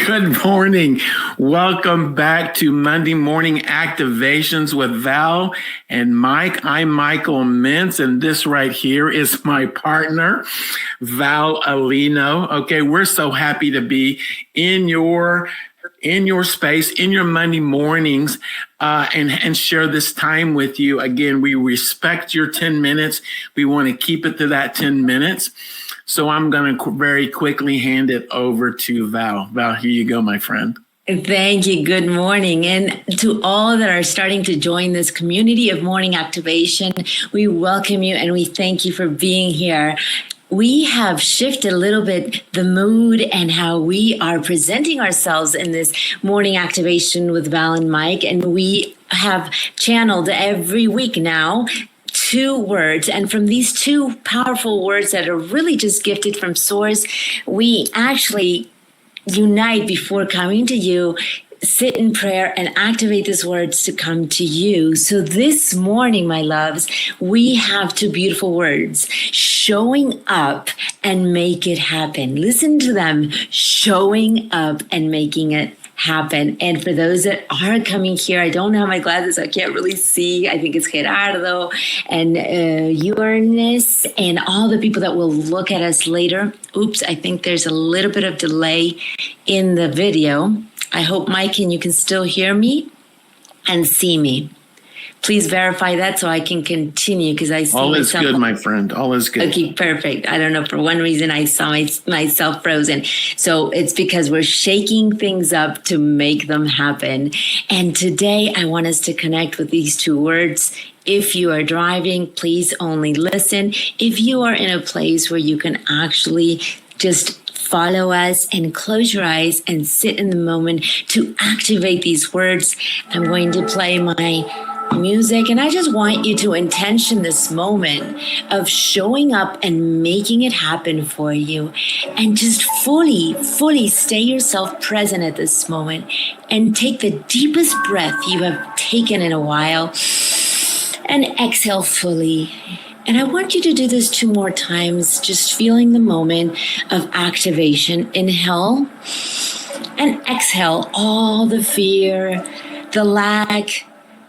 Good morning. Welcome back to Monday Morning Activations with Val and Mike. I'm Michael Mintz, and this right here is my partner, Val Alino. Okay, we're so happy to be in your space, in your Monday mornings, and share this time with you. Again, we respect your 10 minutes. We want to keep it to that 10 minutes. So I'm going to very quickly hand it over to Val. Val, here you go, my friend. Thank you. Good morning. And to all that are starting to join this community of morning activation, we welcome you and we thank you for being here. We have shifted a little bit the mood and how we are presenting ourselves in this morning activation with Val and Mike. And we have channeled every week now 2 words. And from these 2 powerful words that are really just gifted from Source, we actually unite before coming to you, sit in prayer and activate these words to come to you. So this morning, my loves, we have 2 beautiful words: showing up and make it happen. Listen to them: showing up and making it happen. And for those that are coming here, I don't have my glasses, so I can't really see. I think it's Gerardo and Uranus and all the people that will look at us later. Oops, I think there's a little bit of delay in the video. I hope, Mike, and you can still hear me and see me. Please verify that so I can continue, because I see all is myself. Good, my friend. All is good. Okay, perfect. I don't know. For one reason, I saw myself frozen. So it's because we're shaking things up to make them happen. And today, I want us to connect with these 2 words. If you are driving, please only listen. If you are in a place where you can actually just follow us and close your eyes and sit in the moment to activate these words, I'm going to play my music, and I just want you to intention this moment of showing up and making it happen for you, and just fully stay yourself present at this moment and take the deepest breath you have taken in a while and exhale fully. And I want you to do this 2 more times, just feeling the moment of activation. Inhale and exhale all the fear, the lack,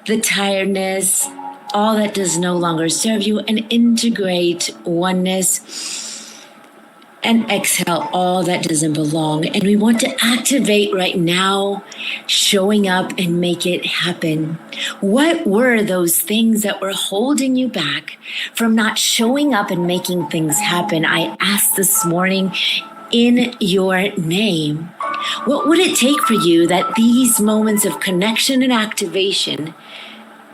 the tiredness, all that does no longer serve you, and integrate oneness. And exhale all that doesn't belong. And we want to activate right now, showing up and make it happen. What were those things that were holding you back from not showing up and making things happen? I asked this morning, in your name. What would it take for you that these moments of connection and activation,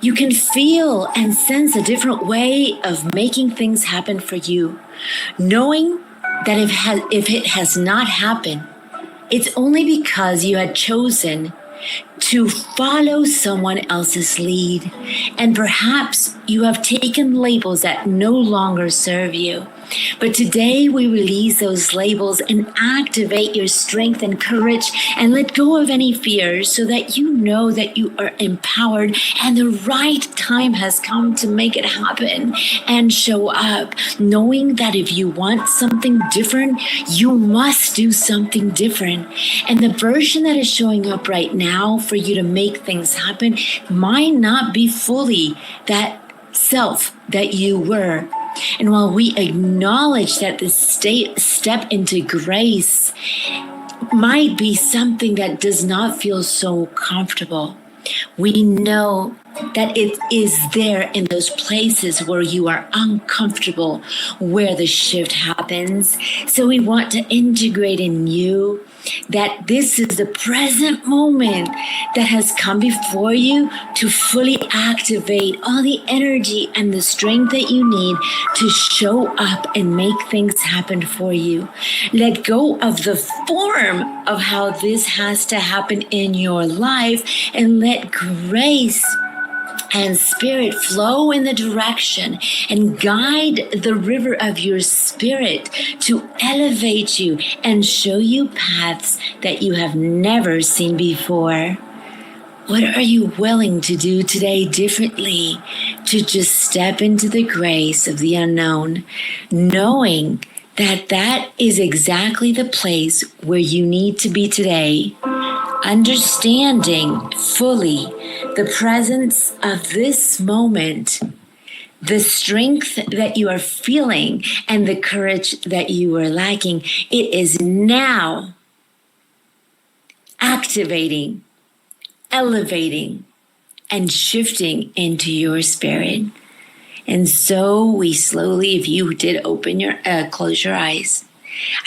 you can feel and sense a different way of making things happen for you, knowing that if it has not happened, it's only because you had chosen to follow someone else's lead. And perhaps you have taken labels that no longer serve you. But today we release those labels and activate your strength and courage and let go of any fears, so that you know that you are empowered and the right time has come to make it happen and show up, knowing that if you want something different, you must do something different. And the version that is showing up right now for you to make things happen might not be fully that self that you were. And while we acknowledge that this step into grace might be something that does not feel so comfortable, we know that it is there in those places where you are uncomfortable, where the shift happens. So we want to integrate in you that this is the present moment that has come before you to fully activate all the energy and the strength that you need to show up and make things happen for you. Let go of the form of how this has to happen in your life, and let grace and spirit flow in the direction and guide the river of your spirit to elevate you and show you paths that you have never seen before. What are you willing to do today differently to just step into the grace of the unknown, knowing that is exactly the place where you need to be today, understanding fully the presence of this moment, the strength that you are feeling, and the courage that you are lacking. It is now activating, elevating, and shifting into your spirit. And so we slowly, if you did close your eyes,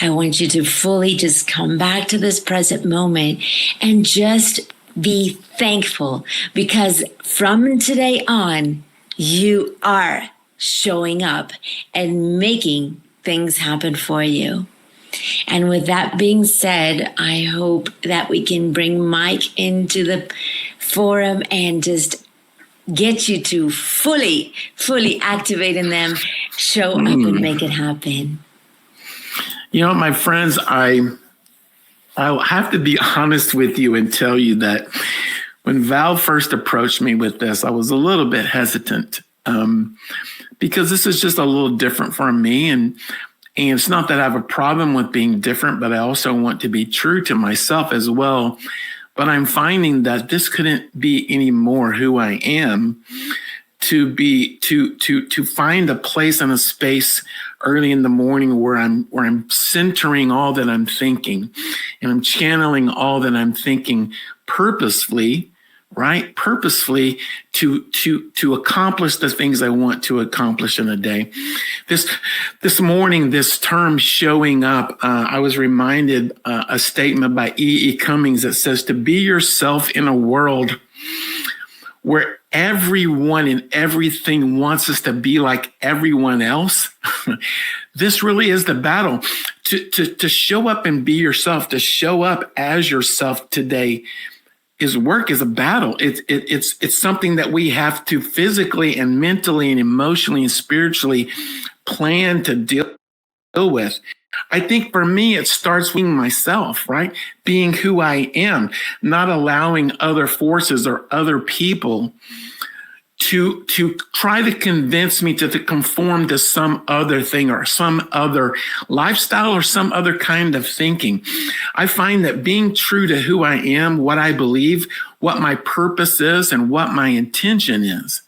I want you to fully just come back to this present moment and just be thankful, because from today on, you are showing up and making things happen for you. And with that being said, I hope that we can bring Mike into the forum and just get you to fully activate in them, show up and make it happen. You know, my friends, I'll have to be honest with you and tell you that when Val first approached me with this, I was a little bit hesitant because this is just a little different for me. And it's not that I have a problem with being different, but I also want to be true to myself as well. But I'm finding that this couldn't be any more who I am, to find a place and a space early in the morning where I'm centering all that I'm thinking, and I'm channeling all that I'm thinking purposefully, right? Purposefully to accomplish the things I want to accomplish in a day. This morning, this term showing up, I was reminded a statement by E.E. Cummings that says, to be yourself in a world where everyone and everything wants us to be like everyone else. This really is the battle. To show up and be yourself, to show up as yourself today is a battle. It's something that we have to physically and mentally and emotionally and spiritually plan to deal with. I think for me, it starts with myself, right? Being who I am, not allowing other forces or other people to try to convince me to conform to some other thing or some other lifestyle or some other kind of thinking. I find that being true to who I am, what I believe, what my purpose is, and what my intention is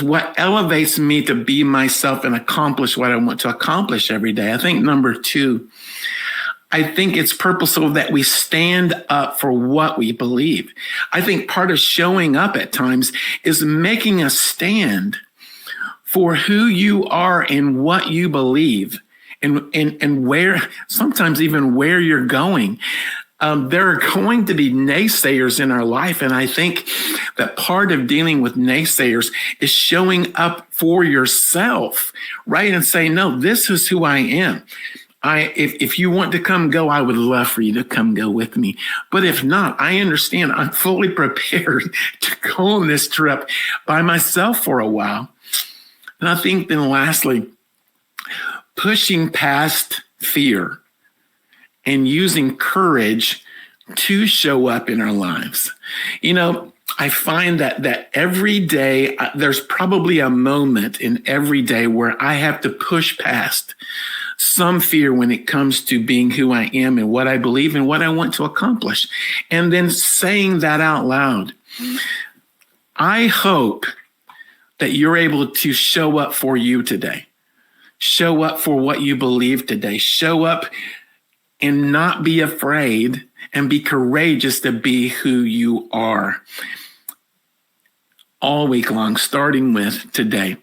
what elevates me to be myself and accomplish what I want to accomplish every day. I think number two, I think it's purposeful that we stand up for what we believe. I think part of showing up at times is making a stand for who you are and what you believe, and where, sometimes even where you're going. There are going to be naysayers in our life. And I think that part of dealing with naysayers is showing up for yourself, right? And say, no, this is who I am. If you want to come go, I would love for you to come go with me. But if not, I understand. I'm fully prepared to go on this trip by myself for a while. And I think then lastly, pushing past fear and using courage to show up in our lives. You know, I find that every day, there's probably a moment in every day where I have to push past some fear when it comes to being who I am and what I believe and what I want to accomplish. And then saying that out loud. I hope that you're able to show up for you today. Show up for what you believe today. Show up and not be afraid, and be courageous to be who you are. All week long, starting with today.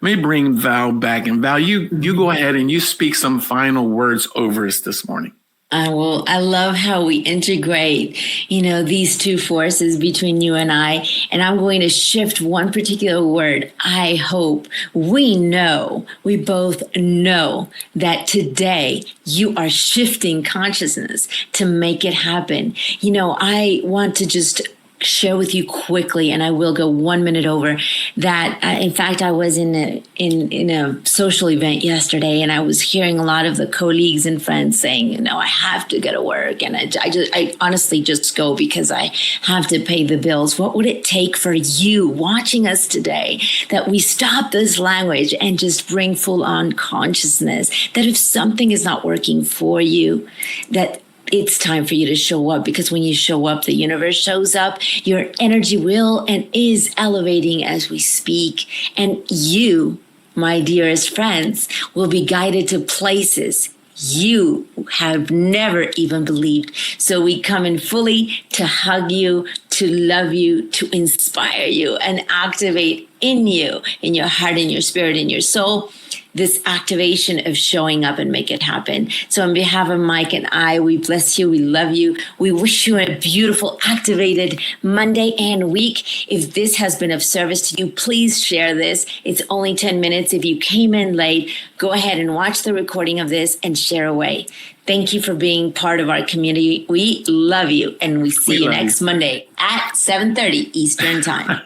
Let me bring Val back. And Val, you go ahead and you speak some final words over us this morning. I love how we integrate, these two forces between you and I. And I'm going to shift one particular word. I hope. We both know that today you are shifting consciousness to make it happen. I want to just share with you quickly, and I will go 1 minute over that. In fact, I was in a social event yesterday, and I was hearing a lot of the colleagues and friends saying, I have to go to work, and I honestly just go because I have to pay the bills. What would it take for you watching us today that we stop this language and just bring full on consciousness that if something is not working for you, that it's time for you to show up, because when you show up, the universe shows up. Your energy will and is elevating as we speak. And you, my dearest friends, will be guided to places you have never even believed. So we come in fully to hug you, to love you, to inspire you, and activate in you, in your heart, in your spirit, in your soul, this activation of showing up and make it happen. So on behalf of Mike and I, we bless you. We love you. We wish you a beautiful, activated Monday and week. If this has been of service to you, please share this. It's only 10 minutes. If you came in late, go ahead and watch the recording of this and share away. Thank you for being part of our community. We love you. And we see you next Monday at 7:30 Eastern Time.